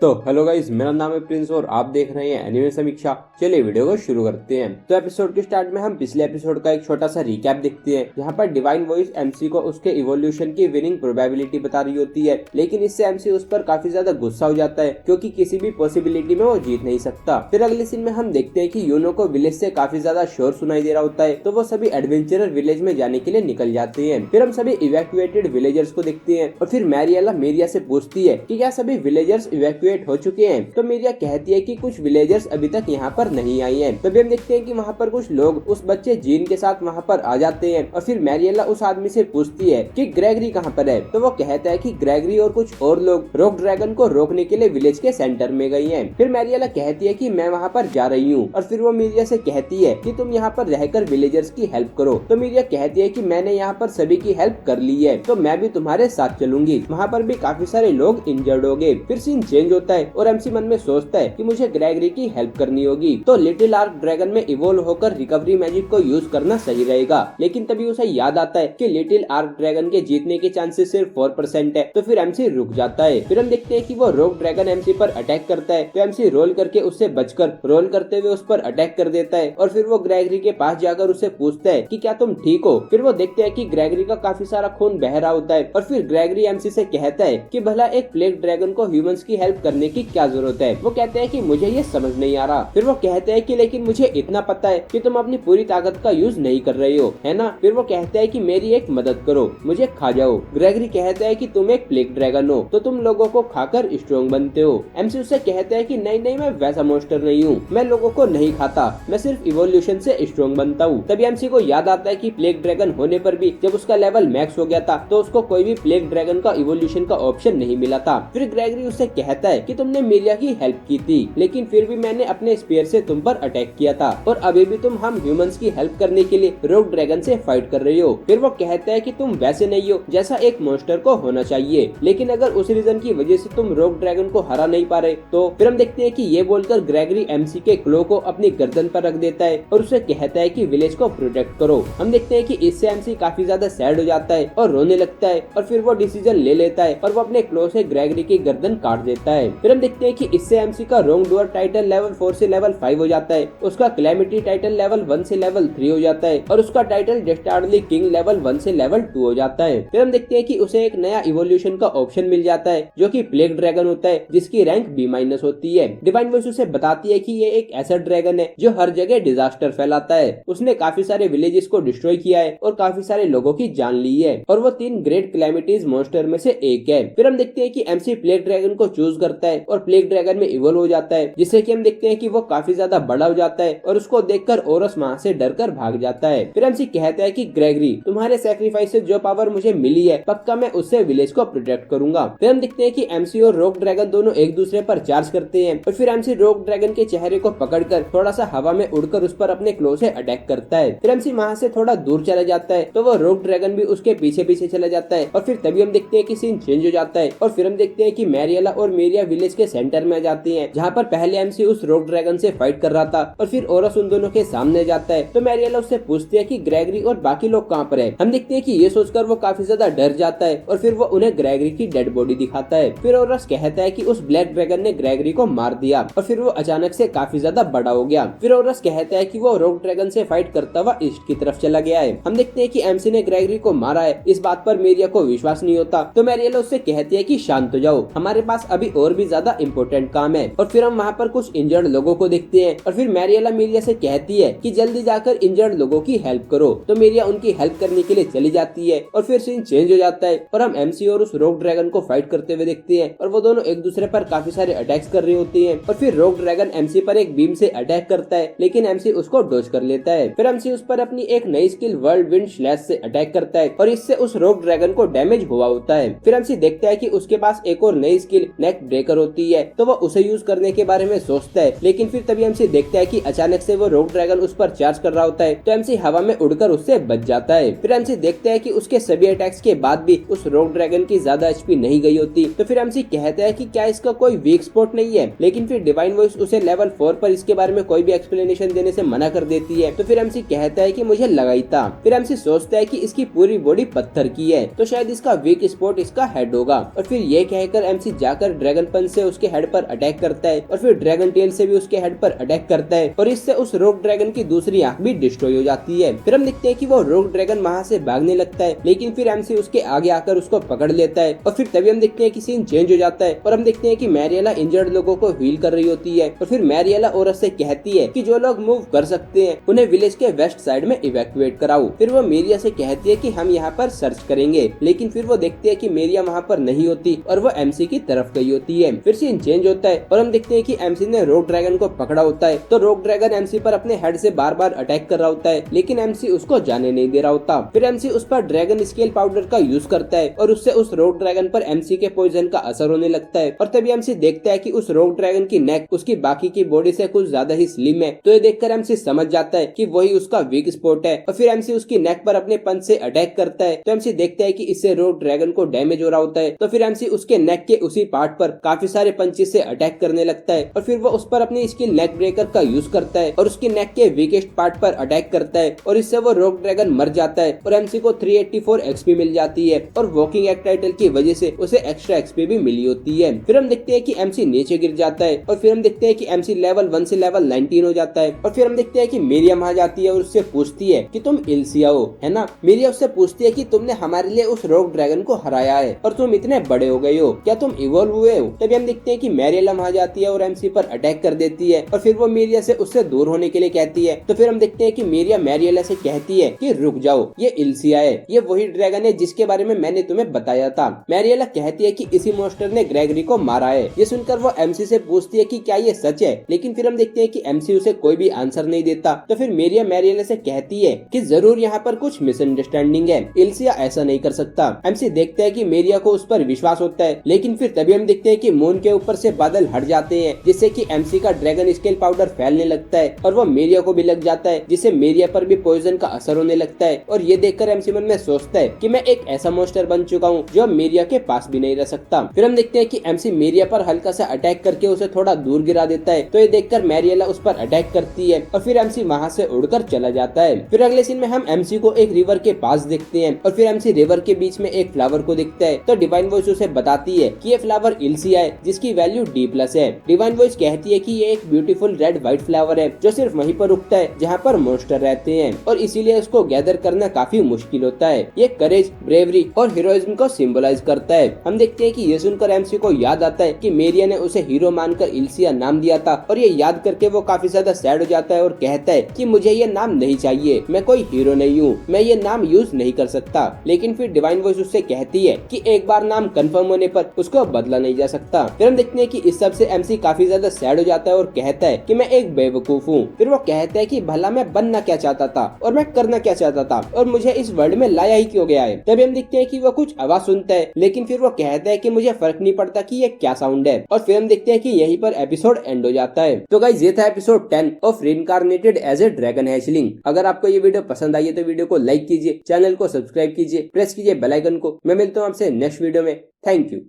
तो hello guys, मेरा नाम है प्रिंस और आप देख रहे हैं एनिमे समीक्षा। चलिए वीडियो को शुरू करते हैं। तो एपिसोड के स्टार्ट में हम पिछले एपिसोड का एक छोटा सा रिकैप देखते हैं, जहां पर डिवाइन वॉइस एमसी को उसके इवोल्यूशन की विनिंग प्रोबेबिलिटी बता रही होती है, लेकिन इससे एमसी उस पर काफी ज्यादा गुस्सा हो जाता है क्योंकि किसी भी पॉसिबिलिटी में वो जीत नहीं सकता। फिर अगले सीन में हम देखते हैं कि यूनो को विलेज से काफी ज्यादा शोर सुनाई दे रहा होता है, तो वो सभी एडवेंचरर विलेज में जाने के लिए निकल जाते हैं। फिर हम सभी इवैक्यूएटेड विलेजर्स को देखते हैं और फिर मैरिएला मेरिया से पूछती है कि क्या सभी विलेजर्स इवैक्यूएट हो चुके हैं। तो मेरिया कहती है कि कुछ विलेजर्स अभी तक यहाँ पर नहीं आई हैं। तभी हम देखते हैं कि वहाँ पर कुछ लोग उस बच्चे जीन के साथ वहाँ पर आ जाते हैं और फिर मैरिएला उस आदमी से पूछती है कि ग्रेगरी कहाँ पर है। तो वो कहता है कि ग्रेगरी और कुछ और लोग रॉक ड्रैगन को रोकने के लिए विलेज के सेंटर में गई हैं। फिर मैरिएला कहती है कि मैं वहाँ पर जा रही हूँ और फिर वो मेरिया से कहती है कि तुम यहाँ पर रहकर विलेजर्स की हेल्प करो। तो मेरिया कहती है कि मैंने यहाँ पर सभी की हेल्प कर ली है, तो मैं भी तुम्हारे साथ चलूंगी। वहाँ पर भी काफी सारे लोग इंजर्ड हो गए। फिर सीन चेंज होता है और एमसी मन में सोचता है कि मुझे ग्रेगरी की हेल्प करनी होगी, तो लिटिल आर्क ड्रैगन में इवोल्व होकर रिकवरी मैजिक को यूज करना सही रहेगा। लेकिन तभी उसे याद आता है कि लिटिल आर्क ड्रैगन के जीतने के चांसेस सिर्फ 4% है। तो फिर एमसी रुक जाता है। फिर हम देखते हैं कि वो रॉक ड्रैगन एमसी पर अटैक करता है, तो एमसी रोल करके उससे बचकर रोल करते हुए उस पर अटैक कर देता है और फिर वो ग्रेगरी के पास जाकर उससे पूछता है कि क्या तुम ठीक हो। फिर वो देखते हैं कि ग्रेगरी का काफी सारा खून बह रहा होता है और फिर ग्रेगरी एमसी से कहता है कि भला एक प्लेग ड्रैगन को ह्यूमंस की हेल्प करने की क्या जरूरत है। वो कहते हैं कि मुझे ये समझ नहीं आ रहा। फिर वो कहते हैं कि लेकिन मुझे इतना पता है कि तुम अपनी पूरी ताकत का यूज नहीं कर रहे हो, है ना। फिर वो कहता है कि मेरी एक मदद करो, मुझे खा जाओ। ग्रेगरी कहता है कि तुम एक प्लेग ड्रैगन हो, तो तुम लोगों को खाकर स्ट्रॉन्ग बनते हो। एमसी उससे कहता है कि नहीं नहीं, मैं वैसा मॉन्स्टर नहीं हूँ, मैं लोगों को नहीं खाता, मैं सिर्फ इवोल्यूशन से स्ट्रॉन्ग बनता हूँ। तभी एमसी को याद आता है कि प्लेग ड्रैगन होने पर भी जब उसका लेवल मैक्स हो गया था तो उसको कोई भी प्लेग ड्रैगन का इवोल्यूशन का ऑप्शन नहीं मिला था। फिर ग्रेगरी उससे कहता है कि तुमने मेरिया की हेल्प की थी, लेकिन फिर भी मैंने अपने स्पीयर से तुम पर अटैक किया था और अभी भी तुम हम ह्यूमंस की हेल्प करने के लिए रॉक ड्रैगन से फाइट कर रही हो। फिर वो कहता है कि तुम वैसे नहीं हो जैसा एक मॉन्स्टर को होना चाहिए, लेकिन अगर उस रीजन की वजह से तुम रॉक ड्रैगन को हरा नहीं पा रहे तो। फिर हम देखते हैं कि ये बोलकर ग्रेगरी एमसी के क्लो को अपनी गर्दन पर रख देता है और उसे कहता है कि विलेज को प्रोटेक्ट करो। हम देखते हैं कि इससे एमसी काफी ज्यादा सैड हो जाता है और रोने लगता है और फिर वो डिसीजन ले लेता है और वो अपने क्लो से ग्रेगरी की गर्दन काट देता है। फिर हम देखते हैं कि इससे एमसी का रॉन्ग डूअर टाइटल लेवल 4 से लेवल 5 हो जाता है, उसका क्लैमिटी टाइटल लेवल 1 से लेवल 3 हो जाता है और उसका टाइटल डेस्टार्डली किंग लेवल 1 से लेवल 2 हो जाता है। फिर हम देखते हैं कि उसे एक नया इवोल्यूशन का ऑप्शन मिल जाता है जो कि प्लेग ड्रैगन होता है, जिसकी रैंक B- होती है। डिवाइन वॉइस उसे बताती है कि ये एक ऐसा ड्रैगन है जो हर जगह डिजास्टर फैलाता है, उसने काफी सारे विलेजेस को डिस्ट्रॉय किया है और काफी सारे लोगों की जान ली है और वो 3 ग्रेट क्लैमिटीज मॉन्स्टर में से एक है। फिर हम देखते हैं कि एमसी प्लेग ड्रैगन को चूज करता है और प्लेग ड्रैगन में इवोल्व हो जाता है, जिससे कि हम देखते हैं कि वो काफी ज्यादा बड़ा हो जाता है और उसको देखकर ओरस वहां से डरकर भाग जाता है। फिर एमसी कहता है कि ग्रेगरी, तुम्हारे सैक्रिफाइस से जो पावर मुझे मिली है पक्का मैं उससे विलेज को प्रोटेक्ट करूंगा। फिर हम देखते हैं कि एमसी और रॉक ड्रैगन दोनों एक दूसरे पर चार्ज करते हैं और फिर एमसी रॉक ड्रैगन के चेहरे को पकड़कर थोड़ा सा हवा में उड़कर उस पर अपने क्लो से अटैक करता है। फिर एमसी वहां से थोड़ा दूर चला जाता है तो वो रॉक ड्रैगन भी उसके पीछे पीछे चला जाता है और फिर तभी हम देखते हैं कि सीन चेंज हो जाता है और फिर हम देखते हैं कि मैरिएला और मेरिया विलेज के सेंटर में जाती है, जहाँ पर पहले एमसी उस रॉक ड्रैगन से फाइट कर रहा था और फिर ओरस उन दोनों के सामने जाता है। तो मैरिएला उससे पूछती है कि ग्रेगरी और बाकी लोग कहाँ पर है। हम देखते हैं कि ये सोचकर वो काफी ज्यादा डर जाता है और फिर वो उन्हें ग्रेगरी की डेड बॉडी दिखाता है। फिर ओरस कहता है कि उस ब्लैक ड्रैगन ने ग्रेगरी को मार दिया और फिर वो अचानक से काफी ज्यादा बड़ा हो गया। फिर ओरस कहता है कि वो रॉक ड्रैगन से फाइट करता हुआ ईस्ट की तरफ चला गया है। हम देखते हैं कि एमसी ने ग्रेगरी को मारा है। इस बात पर मेरिया को विश्वास नहीं होता, तो मैरिएला उससे कहती है कि शांत हो जाओ, हमारे पास अभी और भी ज्यादा इम्पोर्टेंट काम है। और फिर हम वहाँ पर कुछ इंजर्ड लोगों को देखते हैं और फिर मैरिएला मेरिया से कहती है कि जल्दी जाकर इंजर्ड लोगों की हेल्प करो। तो मेरिया उनकी हेल्प करने के लिए चली जाती है और फिर सीन चेंज हो जाता है और हम एमसी और उस रॉक ड्रैगन को फाइट करते हुए देखते हैं और वो दोनों एक दूसरे पर काफी सारे अटैक्स कर रही होती हैं। और फिर रॉक ड्रैगन एमसी पर एक बीम से अटैक करता है, लेकिन एमसी उसको डॉज कर लेता है। फिर एमसी उस पर अपनी एक नई स्किल वर्ल्ड विंड स्लैश से अटैक करता है और इससे उस रॉक ड्रैगन को डैमेज हुआ होता है। फिर एमसी देखता है कि उसके पास एक और नई स्किल नेक ब्रेकर होती है, तो वो उसे यूज करने के बारे में सोचता है, लेकिन फिर तभी एमसी देखता है कि अचानक से वो रॉक ड्रैगन उस पर चार्ज कर रहा होता है, तो एमसी हवा में उड़कर उससे बच जाता है। फिर एमसी देखता है कि उसके सभी अटैक्स के बाद भी उस रॉक ड्रैगन की ज्यादा एचपी नहीं गई होती, तो फिर एमसी कहता है कि क्या इसका कोई वीक स्पॉट नहीं है, लेकिन फिर डिवाइन वॉइस उसे लेवल 4 पर इसके बारे में कोई भी एक्सप्लेनेशन देने से मना कर देती है। तो फिर एमसी कहता है कि मुझे लगा ही था। फिर एमसी सोचता है कि इसकी पूरी बॉडी पत्थर की है, तो शायद इसका वीक स्पॉट इसका हेड होगा। और फिर ये कहकर एमसी जाकर ड्रैगन ड्रैगन पंच से उसके हेड पर अटैक करता है और फिर ड्रैगन टेल से भी उसके हेड पर अटैक करता है और इससे उस रोग ड्रैगन की दूसरी आंख भी डिस्ट्रॉय हो जाती है। फिर हम देखते हैं कि वो रोग ड्रैगन वहां से भागने लगता है, लेकिन फिर एमसी उसके आगे आकर उसको पकड़ लेता है और फिर तभी हम देखते हैं कि सीन चेंज हो जाता है और हम देखते हैं कि मैरिएला इंजर्ड लोगों को हील कर रही होती है और फिर मैरिएला औरत से कहती है कि जो लोग मूव कर सकते हैं उन्हें विलेज के वेस्ट साइड में इवैक्यूएट कराओ। फिर वो मेरिया से कहती है कि हम यहाँ पर सर्च करेंगे, लेकिन फिर वो देखते हैं कि मेरिया वहाँ पर नहीं होती और वो एमसी की तरफ गई होती है। फिर सीन चेंज होता है और हम देखते हैं कि एमसी ने रोग ड्रैगन को पकड़ा होता है, तो रोग ड्रैगन एमसी पर अपने हेड से बार बार अटैक कर रहा होता है, लेकिन एमसी उसको जाने नहीं दे रहा होता। फिर एमसी उस पर ड्रैगन स्केल पाउडर का यूज करता है और उससे उस रोग ड्रैगन पर एमसी के पॉइजन का असर होने लगता है और तभी एमसी देखता है कि उस रोग ड्रैगन की नेक उसकी बाकी की बॉडी से कुछ ज्यादा ही स्लिम है। तो ये देखकर एमसी समझ जाता है कि वही उसका वीक स्पॉट है और फिर एमसी उसकी नेक पर अपने पंच से अटैक करता है। तो एमसी देखता है कि इससे रोग ड्रैगन को डैमेज हो रहा होता है, तो फिर एमसी उसके नेक के उसी पार्ट पर काफी सारे पंचेस से अटैक करने लगता है और फिर वो उस पर अपनी स्किल नेक ब्रेकर का यूज करता है और उसकी नेक के वीकेस्ट पार्ट पर अटैक करता है और इससे वो रोग ड्रैगन मर जाता है और एमसी को 384 एक्सपी मिल जाती है और वॉकिंग एक्ट टाइटल की वजह से उसे एक्स्ट्रा एक्सपी भी मिली होती है। फिर हम देखते हैं कि एमसी नीचे गिर जाता है और फिर हम देखते हैं कि एमसी लेवल 1 से लेवल 19 हो जाता है और फिर हम देखते हैं कि मेरिया वहां जाती है और उससे पूछती है कि तुम इल्सिया हो, है ना। मेरिया उससे पूछती है कि तुमने हमारे लिए उस रोग ड्रैगन को हराया है और तुम इतने बड़े हो गए हो, क्या तुम इवॉल्व हुए हो। तभी हम देखते हैं कि मैरिया वहां जाती है और एमसी पर अटैक कर देती है और फिर वो मेरिया से उससे दूर होने के लिए कहती है। तो फिर हम देखते हैं कि मेरिया मैरिएला से कहती है कि रुक जाओ, ये इल्सिया है, ये वही ड्रैगन है जिसके बारे में मैंने तुम्हें बताया था। मैरिएला कहती है कि इसी मॉन्स्टर ने ग्रेगरी को मारा है। ये सुनकर वो एमसी से पूछती है कि क्या ये सच है, लेकिन फिर हम देखते हैं कि एमसी उसे कोई भी आंसर नहीं देता। तो फिर मेरिया मैरिएला से कहती है कि जरूर यहाँ पर कुछ मिसअंडरस्टैंडिंग है, इल्सिया ऐसा नहीं कर सकता। एमसी देखता है कि मेरिया को उस पर विश्वास होता है, लेकिन फिर तभी हम देखते हैं कि मून के ऊपर से बादल हट जाते हैं जिससे कि एमसी का ड्रैगन स्केल पाउडर फैलने लगता है और वो मेरिया को भी लग जाता है, जिससे मेरिया पर भी पॉइजन का असर होने लगता है। और ये देखकर एमसी मन में सोचता है कि मैं एक ऐसा मॉन्स्टर बन चुका हूँ जो मेरिया के पास भी नहीं रह सकता। फिर हम देखते हैं कि एमसी मेरिया पर हल्का सा अटैक करके उसे थोड़ा दूर गिरा देता है। तो ये देखकर मैरिएला उस पर अटैक करती है और फिर एमसी वहाँ से उड़कर चला जाता है। फिर अगले सीन में हम एमसी को एक रिवर के पास देखते हैं और फिर एमसी रिवर के बीच में एक फ्लावर को देखता है। तो डिवाइन वॉइस उसे बताती है कि ये फ्लावर इल्सिया है जिसकी वैल्यू D+ है। डिवाइन वॉइस कहती है कि ये एक ब्यूटीफुल रेड व्हाइट फ्लावर है जो सिर्फ वहीं पर उगता है जहाँ पर मॉन्स्टर रहते हैं और इसीलिए उसको गैदर करना काफी मुश्किल होता है। ये करेज, ब्रेवरी और हीरोइज्म को सिंबलाइज करता है। हम देखते हैं कि ये सुनकर एमसी को याद आता है कि मेरिया ने उसे हीरो मानकर इल्सिया नाम दिया था और ये याद करके वो काफी ज्यादा सैड हो जाता है और कहता है कि मुझे ये नाम नहीं चाहिए, मैं कोई हीरो नहीं हूँ, मैं ये नाम यूज नहीं कर सकता। लेकिन फिर डिवाइन वॉइस उससे कहती है कि एक बार नाम कंफर्म होने पर उसको बदला नहीं जा सकता। फिर हम देखते हैं कि इस सब से एमसी काफी ज्यादा सैड हो जाता है और कहता है कि मैं एक बेवकूफ हूँ। फिर वो कहता है कि भला मैं बनना क्या चाहता था और मैं करना क्या चाहता था और मुझे इस वर्ल्ड में लाया ही क्यों गया है। तभी हम देखते हैं कि वो कुछ आवाज सुनता है, लेकिन फिर वो कहता है कि मुझे फर्क नहीं पड़ता कि ये क्या साउंड है और फिर हम देखते हैं कि यहीं पर एपिसोड एंड हो जाता है। तो गाइस ये था episode 10 of reincarnated as a dragon hatchling. अगर आपको ये वीडियो पसंद आई है तो वीडियो को लाइक कीजिए, चैनल को सब्सक्राइब कीजिए, प्रेस कीजिए बेल आइकन को। मैं मिलता हूँ आपसे नेक्स्ट वीडियो में। Thank you.